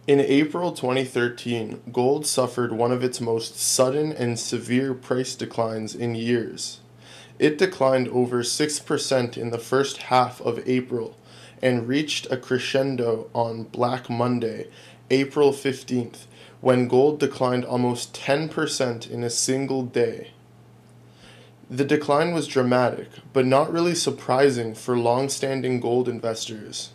In April 2013, gold suffered one of its most sudden and severe price declines in years. It declined over 6% in the first half of April and reached a crescendo on Black Monday, April 15th, when gold declined almost 10% in a single day. The decline was dramatic, but not really surprising for long-standing gold investors.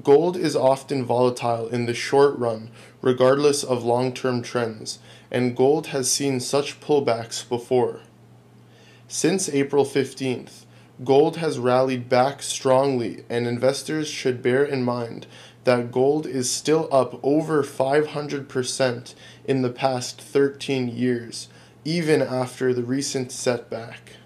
Gold is often volatile in the short run, regardless of long-term trends, and gold has seen such pullbacks before. Since April 15th, gold has rallied back strongly, and investors should bear in mind that gold is still up over 500% in the past 13 years, even after the recent setback.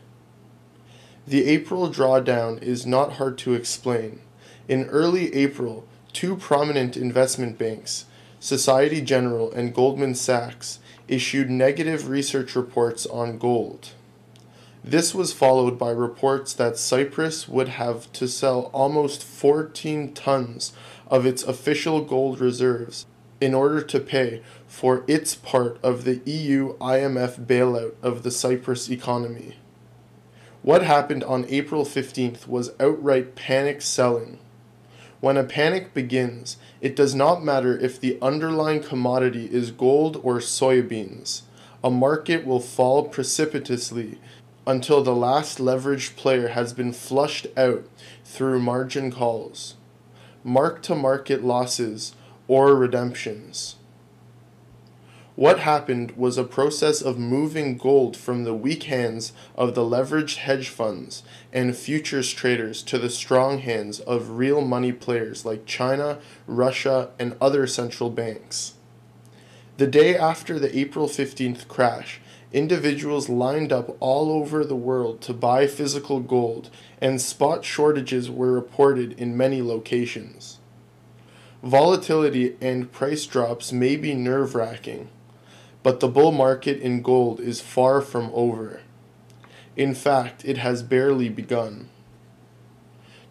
The April drawdown is not hard to explain. In early April, two prominent investment banks, Societe Generale and Goldman Sachs, issued negative research reports on gold. This was followed by reports that Cyprus would have to sell almost 14 tons of its official gold reserves in order to pay for its part of the EU-IMF bailout of the Cyprus economy. What happened on April 15th was outright panic selling. When a panic begins, it does not matter if the underlying commodity is gold or soybeans. A market will fall precipitously until the last leveraged player has been flushed out through margin calls, mark-to-market losses, or redemptions. What happened was a process of moving gold from the weak hands of the leveraged hedge funds and futures traders to the strong hands of real money players like China, Russia, and other central banks. The day after the April 15th crash, individuals lined up all over the world to buy physical gold, and spot shortages were reported in many locations. Volatility and price drops may be nerve-wracking, but the bull market in gold is far from over. In fact, it has barely begun.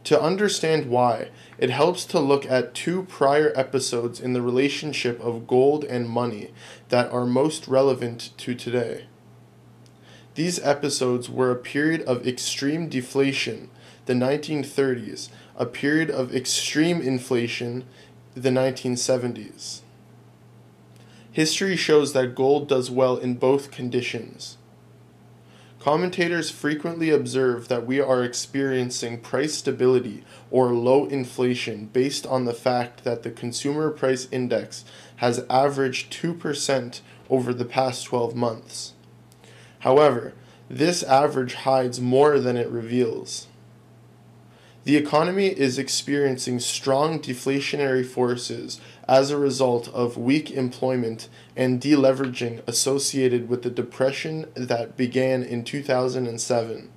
To understand why, it helps to look at two prior episodes in the relationship of gold and money that are most relevant to today. These episodes were a period of extreme deflation, the 1930s, a period of extreme inflation, the 1970s. History shows that gold does well in both conditions. Commentators frequently observe that we are experiencing price stability or low inflation based on the fact that the consumer price index has averaged 2% over the past 12 months. However, this average hides more than it reveals. The economy is experiencing strong deflationary forces as a result of weak employment and deleveraging associated with the depression that began in 2007.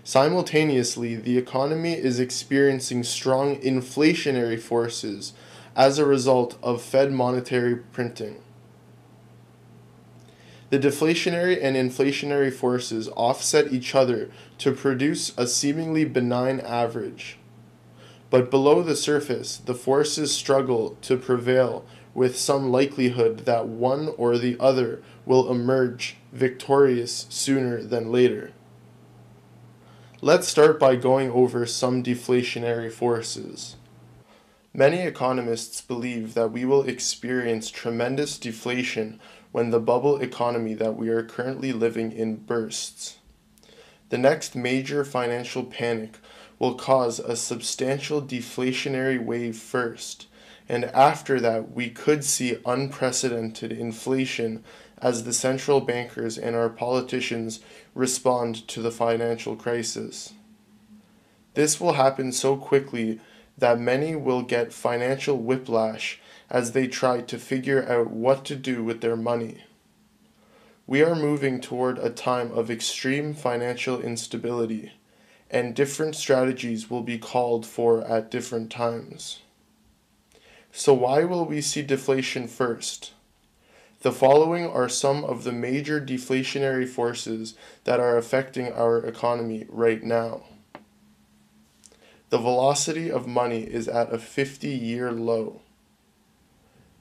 Simultaneously, the economy is experiencing strong inflationary forces as a result of Fed monetary printing. The deflationary and inflationary forces offset each other to produce a seemingly benign average. But below the surface, the forces struggle to prevail with some likelihood that one or the other will emerge victorious sooner than later. Let's start by going over some deflationary forces. Many economists believe that we will experience tremendous deflation when the bubble economy that we are currently living in bursts. The next major financial panic will cause a substantial deflationary wave first, and after that we could see unprecedented inflation as the central bankers and our politicians respond to the financial crisis. This will happen so quickly that many will get financial whiplash as they try to figure out what to do with their money. We are moving toward a time of extreme financial instability, and different strategies will be called for at different times. So why will we see deflation first? The following are some of the major deflationary forces that are affecting our economy right now. The velocity of money is at a 50-year low.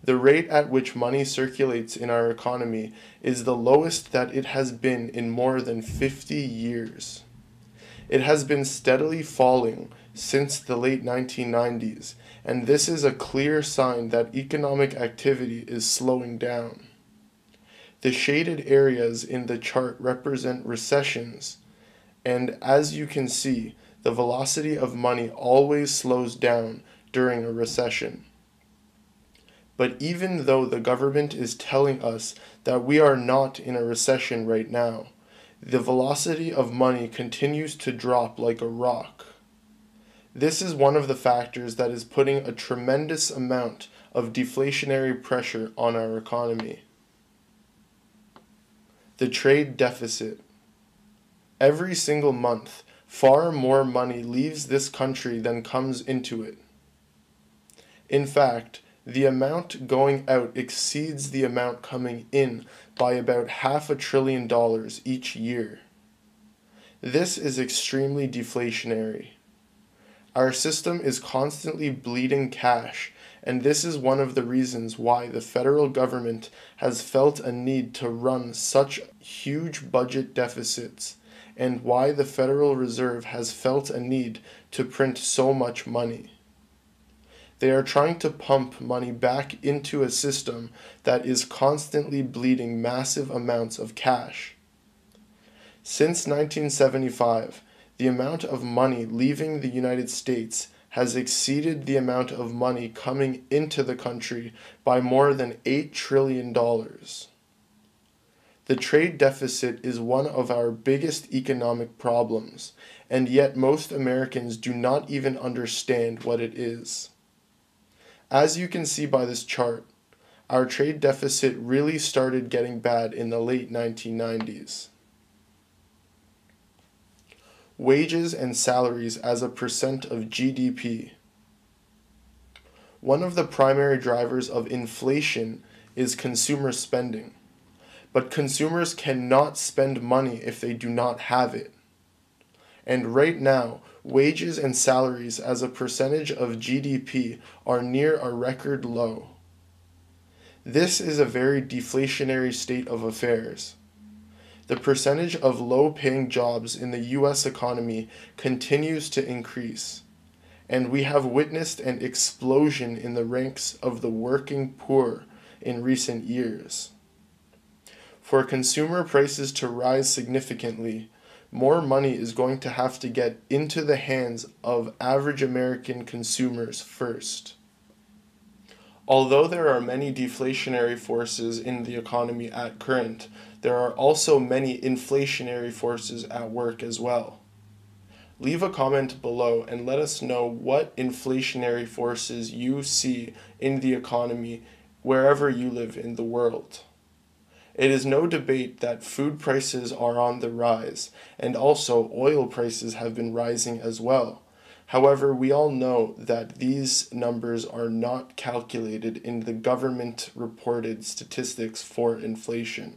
The rate at which money circulates in our economy is the lowest that it has been in more than 50 years. It has been steadily falling since the late 1990s, and this is a clear sign that economic activity is slowing down. The shaded areas in the chart represent recessions, and as you can see, the velocity of money always slows down during a recession. But even though the government is telling us that we are not in a recession right now, the velocity of money continues to drop like a rock. This is one of the factors that is putting a tremendous amount of deflationary pressure on our economy. The trade deficit. Every single month, far more money leaves this country than comes into it. In fact, the amount going out exceeds the amount coming in by about $500 billion each year. This is extremely deflationary. Our system is constantly bleeding cash, and this is one of the reasons why the federal government has felt a need to run such huge budget deficits, and why the Federal Reserve has felt a need to print so much money. They are trying to pump money back into a system that is constantly bleeding massive amounts of cash. Since 1975, the amount of money leaving the United States has exceeded the amount of money coming into the country by more than $8 trillion. The trade deficit is one of our biggest economic problems, and yet most Americans do not even understand what it is. As you can see by this chart, our trade deficit really started getting bad in the late 1990s. Wages and salaries as a percent of GDP. One of the primary drivers of inflation is consumer spending, but consumers cannot spend money if they do not have it. And right now, wages and salaries as a percentage of GDP are near a record low. This is a very deflationary state of affairs. The percentage of low-paying jobs in the U.S. economy continues to increase, and we have witnessed an explosion in the ranks of the working poor in recent years. For consumer prices to rise significantly, more money is going to have to get into the hands of average American consumers first. Although there are many deflationary forces in the economy at current, there are also many inflationary forces at work as well. Leave a comment below and let us know what inflationary forces you see in the economy wherever you live in the world. It is no debate that food prices are on the rise, and also oil prices have been rising as well. However, we all know that these numbers are not calculated in the government-reported statistics for inflation.